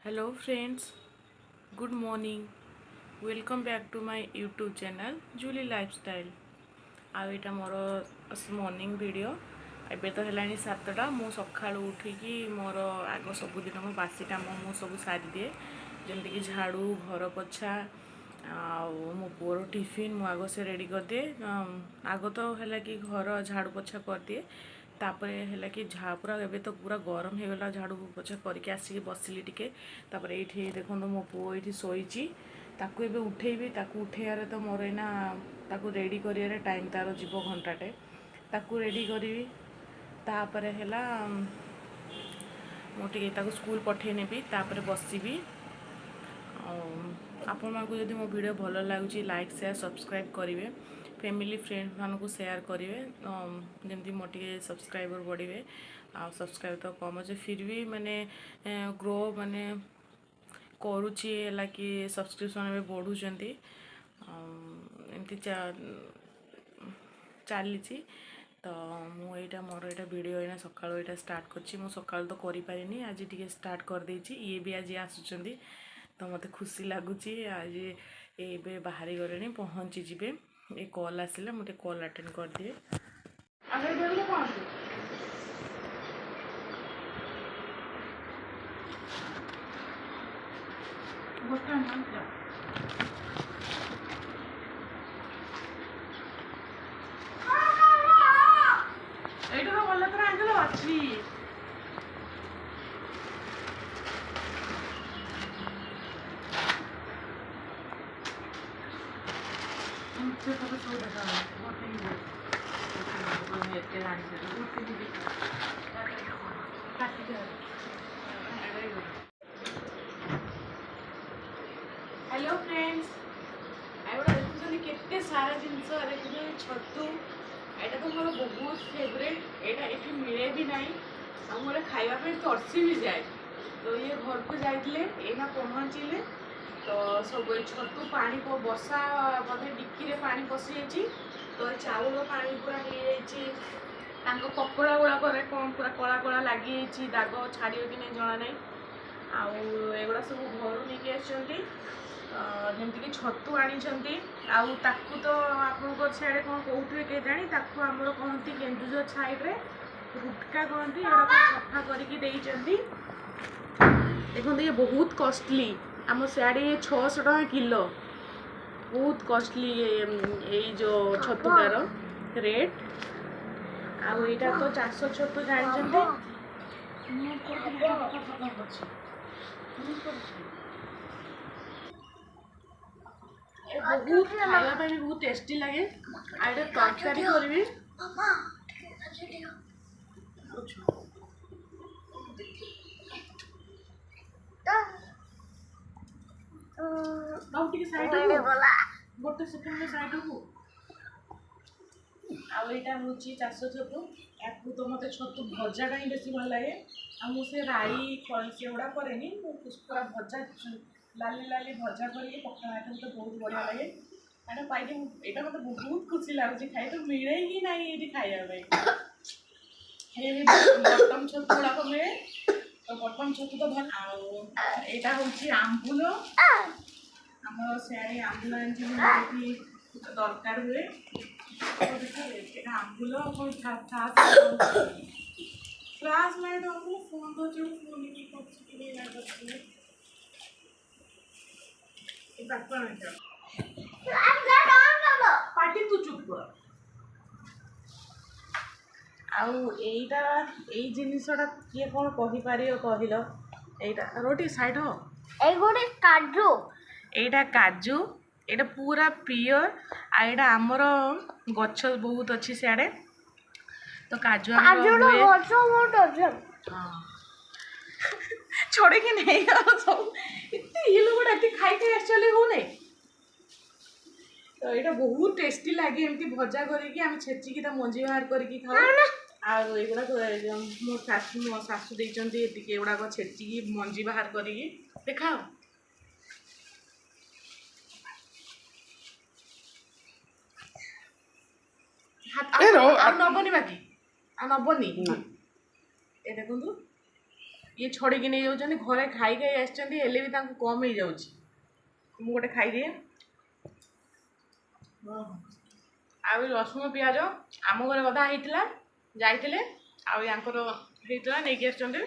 Hello friends, good morning. Welcome back to my YouTube channel Julie Lifestyle. ଆଉ ଏଇଟା ମୋର morning video. ଏବେ ତ ହେଲାଣି 7ଟା। ମୁଁ ସକାଳୁ ଉଠିକି ମୋର ଆଗ ସବୁଦିନ ମୋ ବାସି କାମ ମୁଁ ସବୁ ସାରିଦିଏ, ଯେମିତିକି ଝାଡ଼ୁ, ଘର ପୋଛା ଆଉ ମୋ ପୁଅର ଟିଫିନ୍ ମୁଁ ଆଗ ସେ ରେଡ଼ି କରିଦିଏ। ଆଗ ତ ହେଲା କି ଘର ଝାଡ଼ୁ ପୋଛା କରିଦିଏ, ତାପରେ ହେଲା କି ପୁରା ଏବେ ତ ପୁରା ଗରମ ହେଇଗଲା, ଝାଡ଼ୁ ପୋଛା କରିକି ଆସିକି ବସିଲି ଟିକେ। ତାପରେ ଏଇଠି ଦେଖନ୍ତୁ ମୋ ପୁଅ ଏଇଠି ଶୋଇଛି, ତାକୁ ଏବେ ଉଠେଇବି। ତାକୁ ଉଠେଇବାରେ ତ ମୋର ଏଇନା ତାକୁ ରେଡ଼ି କରିବାରେ ଟାଇମ୍ ତାର ଯିବ ଘଣ୍ଟାଟେ। ତାକୁ ରେଡ଼ି କରିବି, ତାପରେ ହେଲା ମୁଁ ଟିକେ ତାକୁ ସ୍କୁଲ ପଠେଇ ନେବି, ତାପରେ ବସିବି। ଆଉ ଆପଣମାନଙ୍କୁ ଯଦି ମୋ ଭିଡ଼ିଓ ଭଲ ଲାଗୁଛି ଲାଇକ୍ ସେୟାର ସବସ୍କ୍ରାଇବ୍ କରିବେ, ଫ୍ୟାମିଲି ଫ୍ରେଣ୍ଡମାନଙ୍କୁ ସେୟାର କରିବେ, ଯେମିତି ମୋର ଟିକେ ସବସ୍କ୍ରାଇବର ବଢ଼ିବେ। ଆଉ ସବସ୍କ୍ରାଇବ୍ ତ କମ୍ ଅଛି, ଫିର୍ ବି ମାନେ ଗ୍ରୋ ମାନେ କରୁଛି ହେଲା କି ସବସ୍କ୍ରିପସନ୍ ଏବେ ବଢ଼ୁଛନ୍ତି। ଏମିତି ଚାଲିଛି। ତ ମୁଁ ଏଇଟା ମୋର ଏଇଟା ଭିଡ଼ିଓ ଏଇନା ସକାଳୁ ଏଇଟା ଷ୍ଟାର୍ଟ କରିଛି। ମୁଁ ସକାଳୁ ତ କରିପାରିନି, ଆଜି ଟିକେ ଷ୍ଟାର୍ଟ କରିଦେଇଛି। ଇଏ ବି ଆଜି ଆସୁଛନ୍ତି, ତ ମୋତେ ଖୁସି ଲାଗୁଛି। ଆଜି ଏବେ ବାହାରି ଗଲେଣି, ପହଞ୍ଚିଯିବେ। ଏ କଲ୍ ଆସିଲା, ମୁଁ ଟିକେ କଲ୍ ଆଟେଣ୍ଡ କରିଦିଏ। এইটা তো বললে তোরা আঙ্কেল ଅଛି। हेलो फ्रेंड्स, एगुड़ा देखुं केते सारा जिनस देखुं छतु। एटा तो मोर बहुत फेवरेट, एटा ये मिले भी ना, मोर खावाई तरसी भी जाए। तो ये घर को जाइए एना पहुँचले, तो सब छतु पानी को बसा बोधे डिक्की रे पानी पशि जाइए। तो चाउल पानी पूरा हो कपड़ा गुड़ाक कौन पूरा कला कला लगी दाग छाड़ कि नहीं जना ना। आगुड़ा सब घर नहीं आसती, जमीक छतु आनी ताकू तो आप सियाड़े कौन कौटे के जानी ताकू आमर कहती केन्दुझर साइड्रे गुटका कहती सफा करके देखो ये बहुत कॉस्टली। आम सियाड़े 600 टका किलो, बहुत कॉस्टली ये जो छतुटार रेट। आईटा तो चाष छतु जानते बहुत खाया भी बहुत टेस्टी लगे। आईटा तरकारी करी गोटे सेकेंड साइड को आईटा हूँ चाष छतु। या तो मत छतु भजाटा ही बेस भल लगे। मुझे राई सेगुड़ा कैनि पूरा भजा लाली लाली भजा करके पखाड़ तो बहुत बढ़िया लगे। यहाँ पाई यहाँ मतलब बहुत खुशी लगुच खाई, तो मिले ही ना ये खायापी। बटम छतु गुड़ाक मिले, तो बटम छतु तो भल। आईटा हूँ आंबुल, आम सियाड़े आंबुल आनी दरकार हुए। आंबुल फ्लाश लाइट आंबुल फोन तो फोन पार्टी तू चुप कर। आईटा यही जिनसटा किए कौन कहीपर कहल एटा रोटी साइड हो काजू, एटा काजू, एटा पूरा प्योर। आईटा आमर गछ बहुत अच्छी सियाड़े, तो काजू छोड़े कि नहीं सब ये लोग खाई खाई एक्चुअली हो नहीं। तो ये बहुत टेस्टी लगे, एमती भजा करके आम छेचिकी मंजी बाहर करके खाऊ। आगुड़ा मो शाशु देते एगुड़ाक छेचिकी मंजी बाहर करके देखाओ। नबनी बाकी नबनी ये देखु ये छड़िकी नहीं जाऊँ घरे खाई खाई आसछन्ती हेले भी तांको कम हो जाउछि मु गोटे खाइदिए आ रसुण पियाज आम घर गधा होता जाइए आंकर होता नहीं आसछन्ते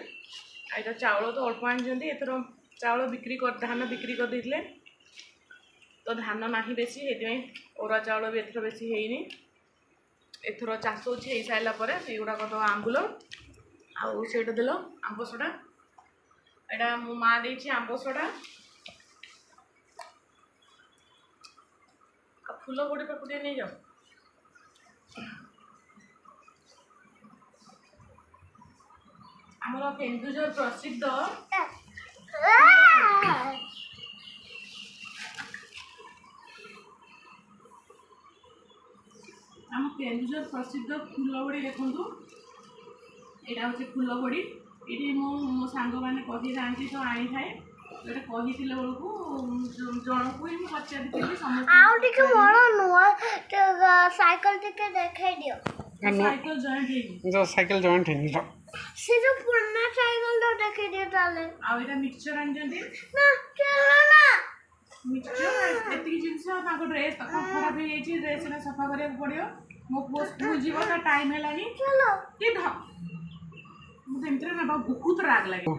एटा चाउल तो अल्प आनी एथर चाउल बिक्री कर धान बिक्री कर देते तो धान ना बेसी अरुआ चाउल भी एथर बेसी हैनी एथर चाष हो सारापर युवाक तो आंबुल आउ से देल आंब सड़ा एटा मो माँ देती आंब सड़ा फूल गोटे पकुटे नहीं जाओ आमर केन्दुझर प्रसिद्ध आम केन्दुझर प्रसिद्ध फूलबड़ी देखूँ यहाँ हूँ फूलबड़ी ये मो सांग मैंने कही था तो आनी थाए ये कही बेलू जन को ही पचारि साइकिल जॉइंट है से जो पुराना साइकिल तो देखे दियो ताले आउरा मिक्सचर आन जंदी ना केला ना मिक्सचर एति जिंस ताको ड्रेस खराब हो जाई ड्रेस ने सफा करे पड़ियो मो पो स्कूल जीव ता टाइम हेलानी चलो कि ध मु तेंतरे ना बहुत राग लागे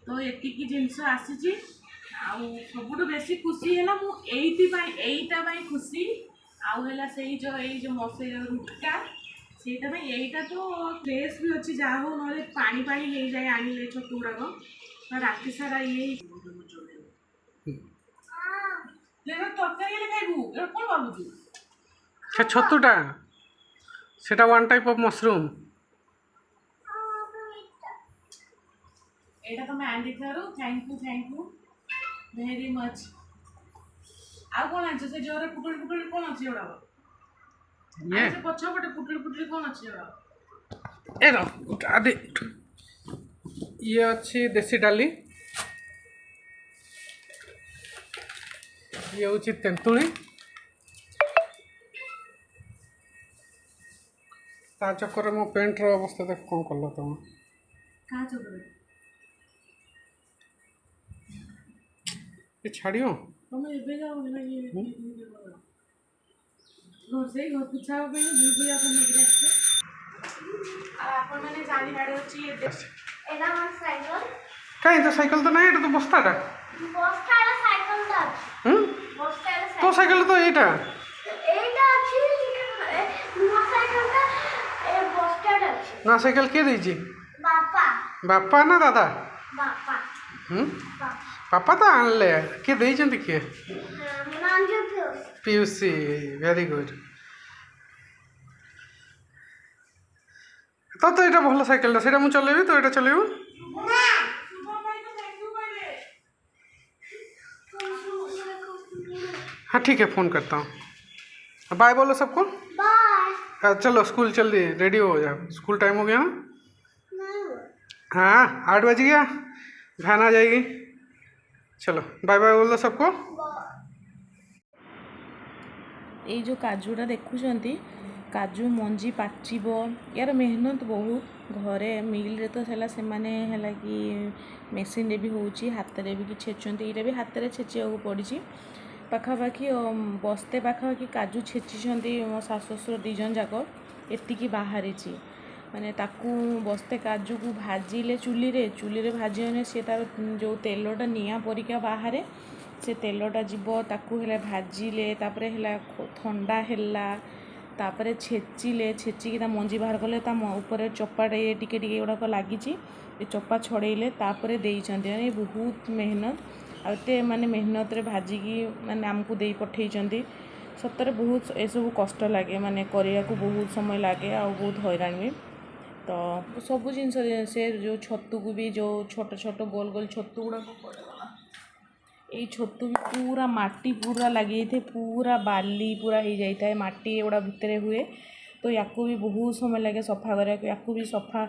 तो एति की जिंस आसी आउ सबुठ बेसी खुशी है मु एईटा खुशी आउ है से जो मसे रुटका सेटा यहीटा तो फ्रेश भी अच्छी जहाँ हो ना पानी पानी हो जाए आनिले छतु गुड़ाक राति सारा ये तरकारी खाइबू कौन भावुचु छतुटा सेटा वन टाइप ऑफ मशरूम एटा तो मैं aunty thank you very much आ कौन आछ से जोरे पुटुल कौन अछि एडा ये से पछपटे पुटुल कौन अछि एडा ए रो आदि ये अच्छी देसी डाली ये होची तेंतुली ता चक्कर मो पेंट रो अवस्था देख कौन करलो तुम का चोकरे ये छाड़ियो तुम एबे जाओ ना ये रोसे घर पिछा पे बुबुया को लेके आछे आ अपन माने जानी गाड़ी अछि ये एना मन साइकिल कहीं तो साइकिल तो नहीं तो बस्ताटा बस्तारा साइकिल दा बस्तारा तो साइकिल तो एटा एटा अछि नुवा साइकिल दा ए बस्तारा अछि ना साइकिल के देजी बापा बापा ना दादा बापा बापा पापा तो आनले के देइछन्ति के नांजो पीयूसी वेरी गुड तो ये भल साइकिल से मुझे चलेबी तो ये चलेबू हाँ ठीक है फ़ोन करता हूँ बाय बोलो सबको बाय चलो स्कूल चल दी रेडी हो जाओ स्कूल टाइम हो गया ना हाँ 8 बज गया वैन आ जाएगी चलो बाय बाय बोलो सबको ये जो काजुटा देखुंट काजू मंजी पाचिब यार मेहनत बहुत घरे मिल रे तो है से कि मेसीन भी होची हाथ रे भी छेचुंट ये भी हाथ में छेचिया पड़ी पाखापाखि बस्ते पाखापाखि काजू छेचिंट मो सास ससुर 2 जन जाक एतिकी बाहरी माने ताकू बस्ते काजू को भाजिले चुली भाजी सी तार जो तेलटा निआ परिका बाहर से तेलटा जीव ताकू है भाजिले तापर है ठंडा है तापर छेचिले छेचिकी मंजी बाहर कले ऊपर चपाटे टिके टिके गुड़ाक लगी चपा छड़ेले तापर देइछन्ति बहुत मेहनत आते माने मेहनत रे भाजिकी माने आमको दे पठेइछन्ति सतरे बहुत एसबू कष्ट लगे माने करिया को बहुत समय लगे आ बहुत हैरान भी तो सब जिन से जो छतु को भी जो छोट छोट गोल गोल छतु गुड़ाक ये छतु भी पूरा माटी पूरा लगे थे पूरा बाली पूरा हो जाए माटी एगुड़ा भितर हुए तो या भी बहुत समय लगे सफा करा या भी सफा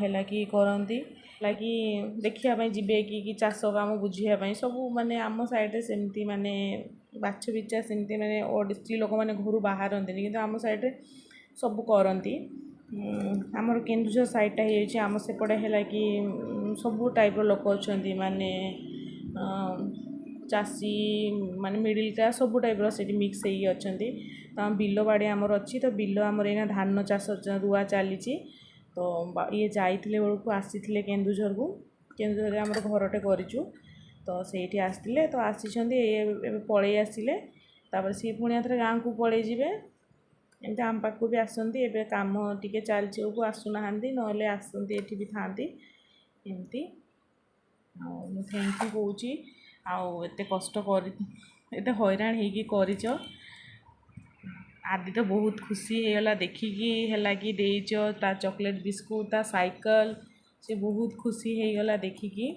है कि करती लगी देखापी जीवे कि चाष काम बुझापी सब माने आम साइड सेमती माने बाछ बिचा सेमती माने स्त्री लोक मैंने घर बाहर कि आम साइड सब करती ଆମର କେନ୍ଦୁଝର ସାଇଡ଼ଟା ହେଇଯାଇଛି ଆମ ସେପଟେ ହେଲା କି ସବୁ ଟାଇପ୍ର ଲୋକ ଅଛନ୍ତି ମାନେ ଚାଷୀ ମାନେ ମିଡ଼ିଲ୍ କ୍ଲାସ୍ ସବୁ ଟାଇପ୍ର ସେଠି ମିକ୍ସ ହେଇକି ଅଛନ୍ତି। ତ ବିଲ ବାଡ଼ି ଆମର ଅଛି ତ ବିଲ ଆମର ଏଇନା ଧାନ ଚାଷ ରୁଆ ଚାଲିଛି। ତ ଇଏ ଯାଇଥିଲେ ବେଳକୁ ଆସିଥିଲେ କେନ୍ଦୁଝରକୁ କେନ୍ଦୁଝରରେ ଆମର ଘରଟେ କରିଛୁ ତ ସେଇଠି ଆସିଥିଲେ ତ ଆସିଛନ୍ତି ଏବେ ପଳେଇ ଆସିଲେ ତାପରେ ସିଏ ପୁଣି ଏଥର ଗାଁକୁ ପଳେଇ ଯିବେ ଏମିତି ଆମ ପାଖକୁ ବି ଆସନ୍ତି ଏବେ କାମ ଟିକେ ଚାଲିଛି ବେଳକୁ ଆସୁନାହାନ୍ତି ନହେଲେ ଆସନ୍ତି ଏଠି ବି ଥାଆନ୍ତି ଏମିତି। ଆଉ ମୁଁ ଥ୍ୟାଙ୍କ ୟୁ କହୁଛି ଆଉ ଏତେ କଷ୍ଟ କରି ଏତେ ହଇରାଣ ହେଇକି କରିଛ। ଆଦି ତ ବହୁତ ଖୁସି ହେଇଗଲା ଦେଖିକି ହେଲା କି ଦେଇଛ ତା ଚକୋଲେଟ୍ ବିସ୍କୁଟ୍ ତା ସାଇକେଲ ସେ ବହୁତ ଖୁସି ହେଇଗଲା ଦେଖିକି।